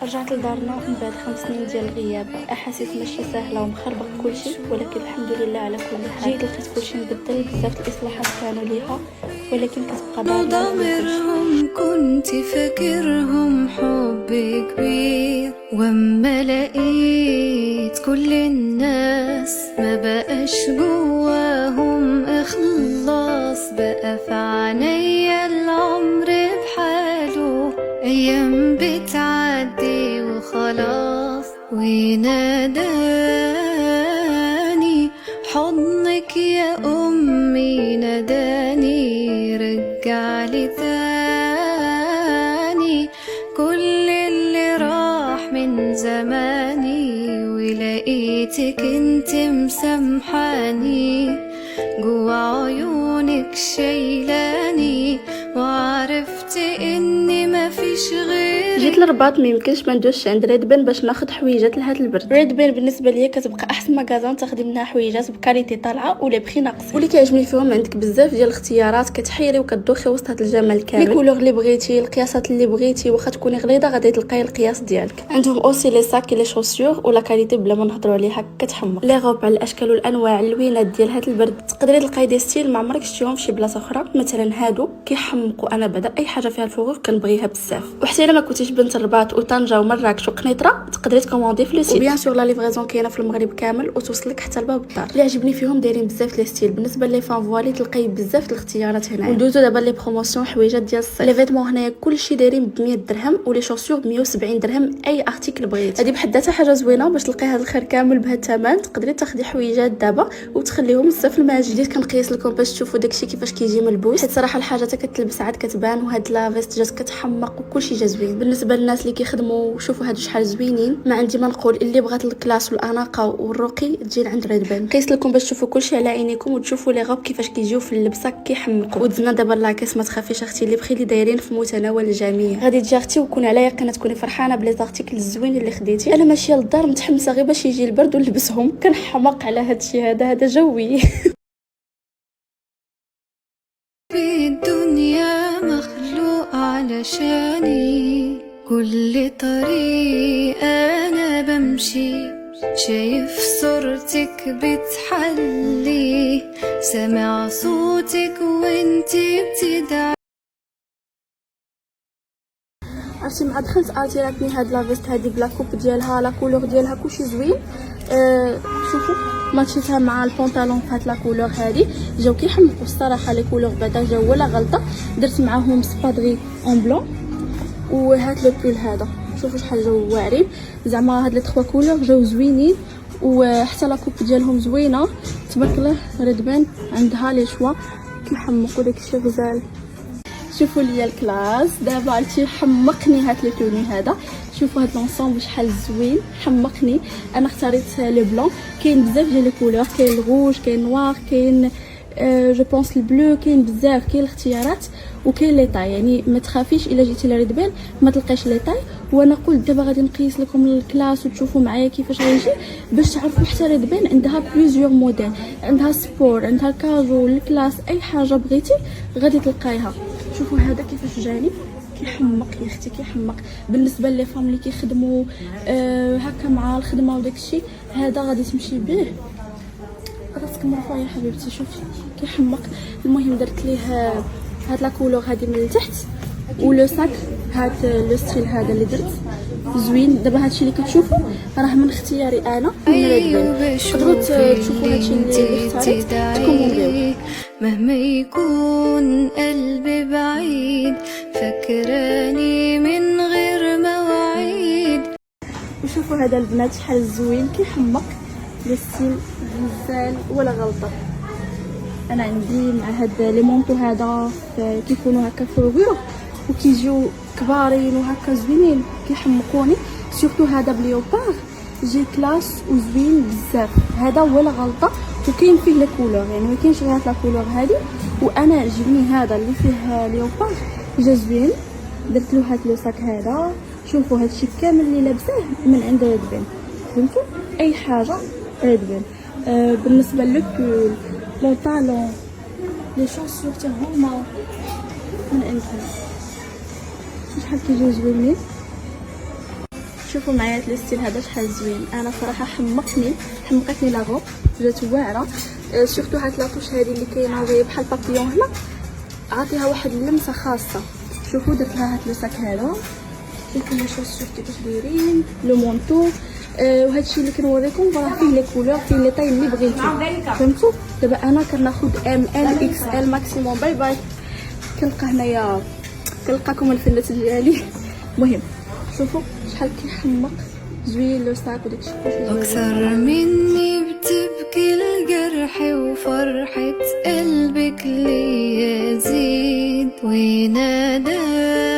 رجعت لدارنا من بعد 5 سنين ديال الغياب. احاسيس ماشي سهله ومخربق كلشي، ولكن الحمد لله على كل حال. جيت لقيت كلشي مبدل، بزاف الاصلاحات كانوا ليها، ولكن كتبقى ضميرهم كنت فاكرهم حب كبير، واما لقيت كل الناس ما بقاش جواهم اخلاص، بقى في عينيا العمر بحاله ايام بتعدي وخلاص. وناداني حضنك يا امي، ناداني رجعلي تاني كل اللي راح من زماني، ولقيتك انت مسامحاني جوا عيونك شايلاني، وعرفت اني مفيش غيرك. جيت للرباط، ما يمكنش ما ندوزش عند ريد بين باش ناخذ حويجات لهاد البرد. ريد بين بالنسبه ليا كتبقى احسن مغازان تاخدي منها حويجات بكاليتي طالعه ولا بخي ناقصين. واللي كيعجبني فيهم عندك بزاف ديال الاختيارات، كتحيري وكتدوخي وسط هاد الجمال كامل. لي كولور اللي بغيتي، القياسات اللي بغيتي، واخا تكوني غليظه غادي تلقاي القياس ديالك. عندهم اوسي لي ساك لي شوسيور، ولا كاليتي بلا ما نهضروا عليها كتحمق. لي غوب على الاشكال والانواع اللوينات ديال هاد البرد. تقدري تلقاي دي ستيل ما عمرك شفتيهم في شي بلاصه اخرى. مثلا هادو كيحمقوا، انا بعدا اي حاجه فيها الفوغور كنبغيها بزاف. وحتى الا ما كنتيش بنت الرباط وطنجه ومراكش وقنيطره، تقدري تكوموندي في لو سيت. وبيان سور لا ليفريزون كاينه في المغرب كامل وتوصلك حتى لباب الدار. اللي عجبني فيهم دايرين بزاف لي ستيل. بالنسبه لي فان فوالي تلقاي بزاف الاختيارات هنا. وندوزو دابا لي بروموسيون حويجات ديال الصيف. لي فيتمون هنايا كلشي دايرين ب 100 درهم، ولي شوسيور ب 170 درهم. اي ارتيكل بغيتي. هذه بحد ذاتها حاجه زوينه باش تلقاي هذا الخير كامل بهذا الثمن. تقدري تاخدي حويجات دابا وتخليهم الصيف الماجي. بديت كنقيس لكم باش تشوفوا داكشي كيفاش كيجي ملبوس، حيت صراحه الحاجه حتى كتلبس عاد كتبان. وهاد لا فيست جات كتحمق وكلشي جا زوين. بالنسبه للناس اللي كيخدموا، شوفوا هادو شحال زوينين. ما عندي ما نقول، اللي بغات الكلاس والاناقه والرقي تجي لعند ريد بان. قيس لكم باش تشوفوا كلشي على عينيكم وتشوفوا لي غوب كيفاش كيجيو في اللبسه كيحمقوا. ودزنا دابا لاكيس، ما تخافيش اختي، اللي بخي اللي دايرين في متناول الجميع. غادي تجي اختي وكون على يقين تكوني فرحانه بلي زارتيكل الزوين اللي خديتي. انا ماشيه للدار متحمسه غير باش يجي البرد ونلبسهم. كنحمق على هادشي هذا جوي. الدنيا مخلوق علشاني، كل طريق انا بمشي شايف صورتك بتحلي، سامع صوتك وانتي بتدعي. عرفتي مع دخلت عاطيراتني هاد لافيست هادي بلا كوب ديالها، لا كولور ديالها كلشي زوين. شوفوا ماتشيتها مع البونطالون فهاد لا كولور هادي. جاو كيحمقوا الصراحه لي كولور بعدا جاو ولا غلطه. درت معاهم سبادري اون بلون وهاد لو بول هذا. شوفوا شحال جاو واعرين. زعما هاد لي 3 كولور جاو زوينين، وحتى لا كوب ديالهم زوينه تبارك الله. ريد بان عندها لي شوا كيحمقوا داكشي غزال. شوفوا ليا الكلاس دابا عرفتي حمقني هاد لي توني هذا. شوفوا هاد لونسومبل شحال زوين، حمقني. انا اختاريت لي بلون. كاين بزاف ديال لي كولور، كاين الروج، كاين نوار، كاين جو بونس البلو، كاين بزاف، كاين الاختيارات. وكاين لي طاي، يعني ما تخافيش الا جيتي لريد بان ما تلقايش لي طاي. وانا قلت دابا غادي نقيس لكم الكلاس وتشوفوا معايا كيفاش غيجي باش تعرفوا. حتى ريد بان عندها بليزيور موديل، عندها سبور، عندها الكاجو، الكلاس، اي حاجه بغيتي غادي تلقايها. شوفوا هذا كيفاش جاني كيحمق يا اختي، كيحمق. بالنسبه لي فام اللي كيخدموا هكا مع الخدمه وداكشي، هذا غادي تمشي به راسك مرفوع يا حبيبتي. شوفي كيحمق. المهم درت ليه هاد لا كولور هادي من التحت، ولو ساك هاد لو ستيل هذا اللي درت زوين. دابا هادشي اللي كتشوفوا راه من اختياري انا من ريد بان. تقدروا تشوفوا هادشي اللي اختاريت تكومونديو. مهما يكون قلبي بعيد فكراني من غير مواعيد. وشوفوا هذا البنات شحال زوين كيحمق. لي ستيل غزال ولا غلطه. انا عندي مع هاد لي مونطو هذا كيكونوا هكا فوغور وكيجيو كبارين وهكا زوينين كيحمقوني. سورتو هذا بليوبار جي كلاس وزوين بزاف. هذا ولا غلطه. وكاين فيه لي كولور، يعني ما كاينش غير لا كولور هذه. وانا عجبني هذا اللي فيه ليوبار جا زوين. درت له هاد لو ساك هذا. شوفوا هادشي كامل اللي لابساه من عند ريد بان. فهمتوا اي حاجه ريد بان. بالنسبه للبول، بونطالون، لي شونسور حتى هما من عندهم. شحال كيجيو زوينين. شوفوا معايا لي ستيل هذا شحال زوين. انا صراحه حمقتني لاغو، جات واعره. سورتو هاد لاطوش هذه اللي كاينه وهي بحال بابيون هنا، عطيها واحد اللمسه خاصه. شوفوا درت لها هاد لو ساك هذا، شوفوا لي شوف كيفاش دايرين لو مونطو. وهذا الشيء اللي كنوريكم راه فيه لي كولور، فيه لي طاي اللي بغيتو، فهمتوا؟ دابا انا كناخذ ام ال اكس ال ماكسيموم. باي باي، كنلقى هنايا، كنلقاكم الفلات ديالي. المهم شوفوا شحال كيحمق، زوين لو ساك وداكشي كلشي زوين. أكثر مني بتبكي الجرح وفرحة قلبك لي يزيد، وينادى